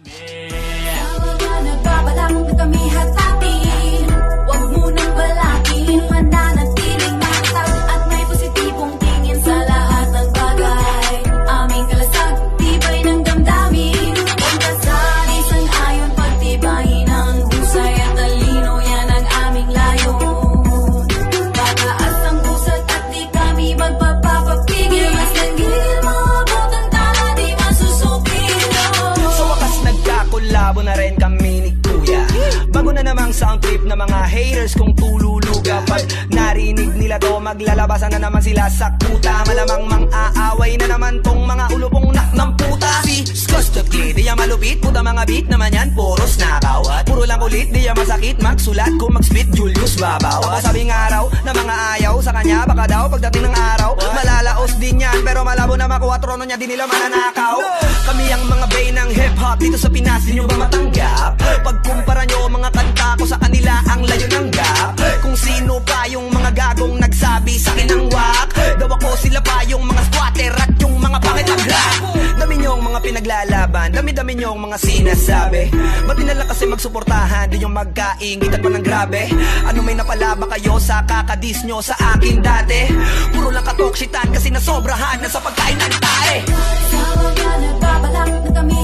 Tawag na nagbabalak na kami hatatin. Huwag munang balakin, mananatiling matatag at may positibong tingin sa lahat ng bagay. Aming kalasag, tibay ng damdamin. Pagkasali sang-ayon, pagtibayin ang husay at talino, yan ang aming layon. Tataas ang pusat at di kami magpapapapigil. Mas nagigil, maabot ang tala, di masusupil. Sa wakas nagkakulabo na rin kami ni Kuya. Bago na namang sound trip na mga haters kung tululuga. Pag narinig nila to, maglalabasan na naman sila sa kuta. Malamang mang-aaway na naman tong mga ulupong ng puta. Si Scott Kid, di yan malupit, puta mga beat naman yan, puros nakaw. Puro lang kulit, di yan masakit, magsulat kung mag-spit, Julius Babaw. Sabing araw na mga ayaw sa kanya, baka daw pagdating ng araw malalaos din yan, pero malabo na makuha trono niya, di nila mananakaw. Kami ang mga bay ng hip-hop dito sa Pinas, di nyo ba matanggap? Pagkumpara nyo mga kanta ko sa kanila, ang layo ng gap. Kung sino pa yung mga gagong nagsabi sa akin ng wak, daw ako sila pa yung mga squatter at yung mga pangit na grab. Dami nyong mga pinaglalaban, dami-dami nyong mga sinasabi. Ba't di na lang kasi magsuportahan, di yung magkaingitan pa ng grabe? Ano may napalaba kayo sa kakadis nyo sa akin dati? Puro lang katokshitan kasi nasobrahan na sa pagkain ng tae. Tawag na nagbabalak na kami